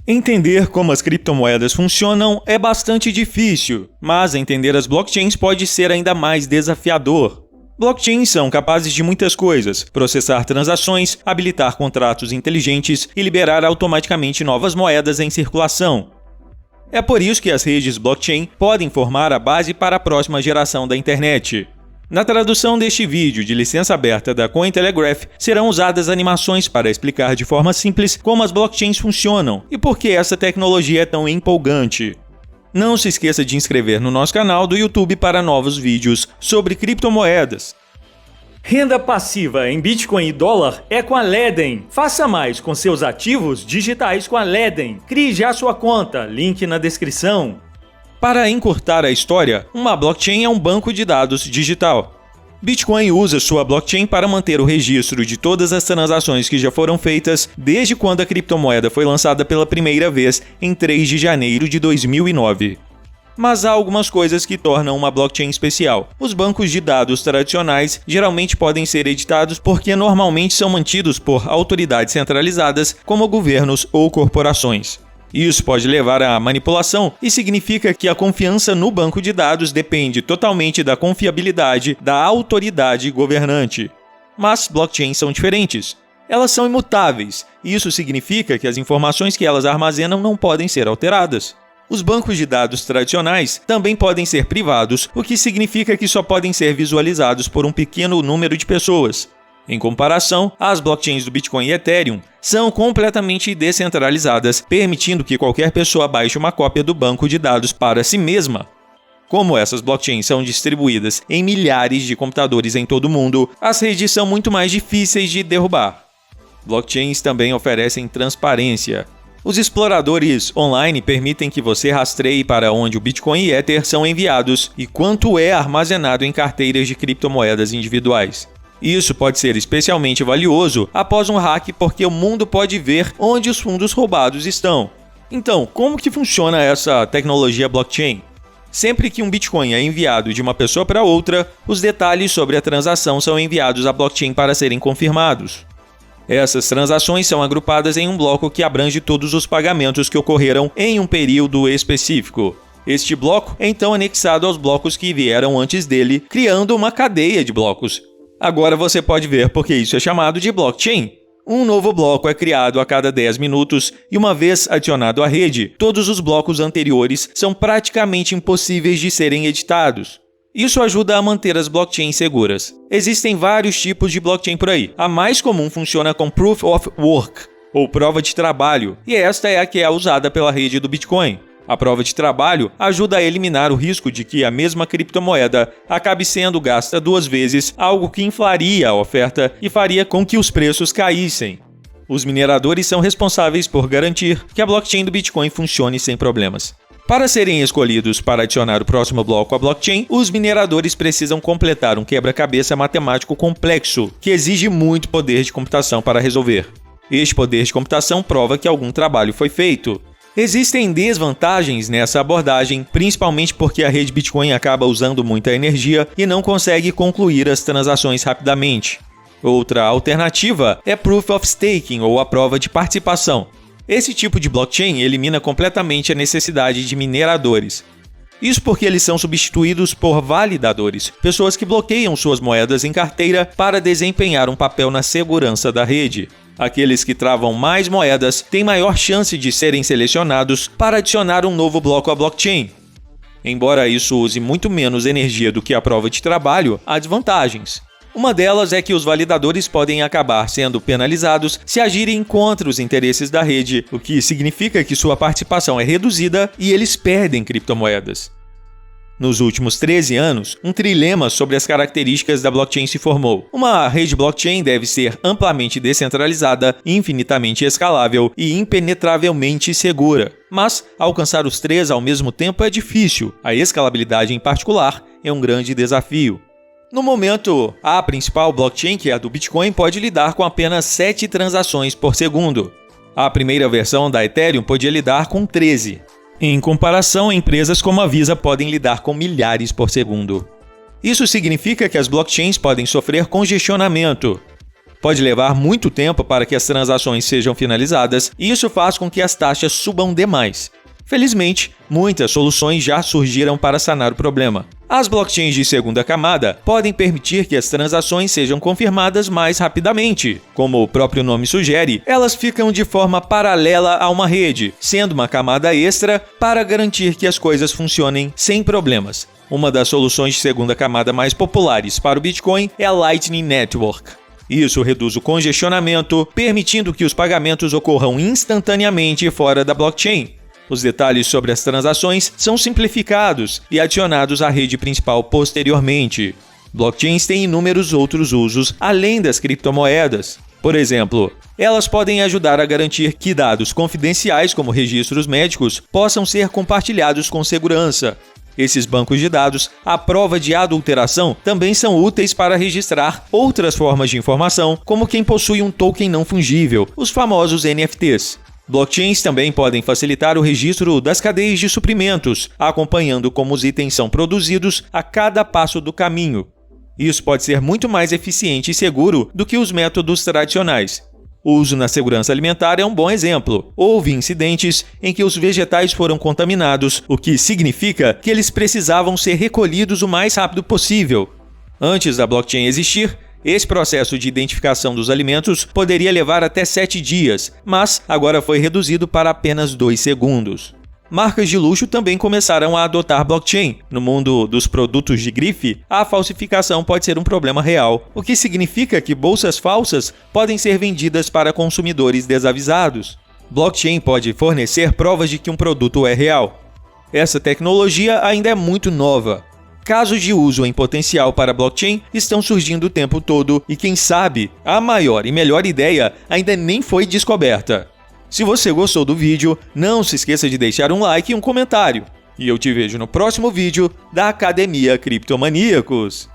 Entender como as criptomoedas funcionam é bastante difícil, mas entender as blockchains pode ser ainda mais desafiador. Blockchains são capazes de muitas coisas: processar transações, habilitar contratos inteligentes e liberar automaticamente novas moedas em circulação. É por isso que as redes blockchain podem formar a base para a próxima geração da internet. Na tradução deste vídeo de licença aberta da Cointelegraph, serão usadas animações para explicar de forma simples como as blockchains funcionam e por que essa tecnologia é tão empolgante. Não se esqueça de inscrever no nosso canal do YouTube para novos vídeos sobre criptomoedas. Renda passiva em Bitcoin e dólar é com a Ledn. Faça mais com seus ativos digitais com a Ledn. Crie já sua conta, link na descrição. Para encurtar a história, uma blockchain é um banco de dados digital. Bitcoin usa sua blockchain para manter o registro de todas as transações que já foram feitas desde quando a criptomoeda foi lançada pela primeira vez em 3 de janeiro de 2009. Mas há algumas coisas que tornam uma blockchain especial. Os bancos de dados tradicionais geralmente podem ser editados porque normalmente são mantidos por autoridades centralizadas como governos ou corporações. Isso pode levar à manipulação e significa que a confiança no banco de dados depende totalmente da confiabilidade da autoridade governante. Mas blockchains são diferentes. Elas são imutáveis, e isso significa que as informações que elas armazenam não podem ser alteradas. Os bancos de dados tradicionais também podem ser privados, o que significa que só podem ser visualizados por um pequeno número de pessoas. Em comparação, as blockchains do Bitcoin e Ethereum são completamente descentralizadas, permitindo que qualquer pessoa baixe uma cópia do banco de dados para si mesma. Como essas blockchains são distribuídas em milhares de computadores em todo o mundo, as redes são muito mais difíceis de derrubar. Blockchains também oferecem transparência. Os exploradores online permitem que você rastreie para onde o Bitcoin e Ether são enviados e quanto é armazenado em carteiras de criptomoedas individuais. Isso pode ser especialmente valioso após um hack porque o mundo pode ver onde os fundos roubados estão. Então, como que funciona essa tecnologia blockchain? Sempre que um Bitcoin é enviado de uma pessoa para outra, os detalhes sobre a transação são enviados à blockchain para serem confirmados. Essas transações são agrupadas em um bloco que abrange todos os pagamentos que ocorreram em um período específico. Este bloco é então anexado aos blocos que vieram antes dele, criando uma cadeia de blocos. Agora você pode ver porque isso é chamado de blockchain. Um novo bloco é criado a cada 10 minutos e uma vez adicionado à rede, todos os blocos anteriores são praticamente impossíveis de serem editados. Isso ajuda a manter as blockchains seguras. Existem vários tipos de blockchain por aí. A mais comum funciona com Proof of Work, ou prova de trabalho, e esta é a que é usada pela rede do Bitcoin. A prova de trabalho ajuda a eliminar o risco de que a mesma criptomoeda acabe sendo gasta 2 vezes, algo que inflaria a oferta e faria com que os preços caíssem. Os mineradores são responsáveis por garantir que a blockchain do Bitcoin funcione sem problemas. Para serem escolhidos para adicionar o próximo bloco à blockchain, os mineradores precisam completar um quebra-cabeça matemático complexo, que exige muito poder de computação para resolver. Este poder de computação prova que algum trabalho foi feito. Existem desvantagens nessa abordagem, principalmente porque a rede Bitcoin acaba usando muita energia e não consegue concluir as transações rapidamente. Outra alternativa é Proof of Staking, ou a prova de participação. Esse tipo de blockchain elimina completamente a necessidade de mineradores. Isso porque eles são substituídos por validadores, pessoas que bloqueiam suas moedas em carteira para desempenhar um papel na segurança da rede. Aqueles que travam mais moedas têm maior chance de serem selecionados para adicionar um novo bloco à blockchain. Embora isso use muito menos energia do que a prova de trabalho, há desvantagens. Uma delas é que os validadores podem acabar sendo penalizados se agirem contra os interesses da rede, o que significa que sua participação é reduzida e eles perdem criptomoedas. Nos últimos 13 anos, um trilema sobre as características da blockchain se formou. Uma rede blockchain deve ser amplamente descentralizada, infinitamente escalável e impenetravelmente segura. Mas alcançar os 3 ao mesmo tempo é difícil. A escalabilidade, em particular, é um grande desafio. No momento, a principal blockchain, que é a do Bitcoin, pode lidar com apenas 7 transações por segundo. A primeira versão da Ethereum podia lidar com 13. Em comparação, empresas como a Visa podem lidar com milhares por segundo. Isso significa que as blockchains podem sofrer congestionamento. Pode levar muito tempo para que as transações sejam finalizadas e isso faz com que as taxas subam demais. Felizmente, muitas soluções já surgiram para sanar o problema. As blockchains de segunda camada podem permitir que as transações sejam confirmadas mais rapidamente. Como o próprio nome sugere, elas ficam de forma paralela a uma rede, sendo uma camada extra para garantir que as coisas funcionem sem problemas. Uma das soluções de segunda camada mais populares para o Bitcoin é a Lightning Network. Isso reduz o congestionamento, permitindo que os pagamentos ocorram instantaneamente fora da blockchain. Os detalhes sobre as transações são simplificados e adicionados à rede principal posteriormente. Blockchains têm inúmeros outros usos além das criptomoedas. Por exemplo, elas podem ajudar a garantir que dados confidenciais, como registros médicos, possam ser compartilhados com segurança. Esses bancos de dados, à prova de adulteração, também são úteis para registrar outras formas de informação, como quem possui um token não fungível, os famosos NFTs. Blockchains também podem facilitar o registro das cadeias de suprimentos, acompanhando como os itens são produzidos a cada passo do caminho. Isso pode ser muito mais eficiente e seguro do que os métodos tradicionais. O uso na segurança alimentar é um bom exemplo. Houve incidentes em que os vegetais foram contaminados, o que significa que eles precisavam ser recolhidos o mais rápido possível. Antes da blockchain existir, esse processo de identificação dos alimentos poderia levar até 7 dias, mas agora foi reduzido para apenas 2 segundos. Marcas de luxo também começaram a adotar blockchain. No mundo dos produtos de grife, a falsificação pode ser um problema real, o que significa que bolsas falsas podem ser vendidas para consumidores desavisados. Blockchain pode fornecer provas de que um produto é real. Essa tecnologia ainda é muito nova. Casos de uso em potencial para blockchain estão surgindo o tempo todo e, quem sabe, a maior e melhor ideia ainda nem foi descoberta. Se você gostou do vídeo, não se esqueça de deixar um like e um comentário. E eu te vejo no próximo vídeo da Academia Criptomaníacos.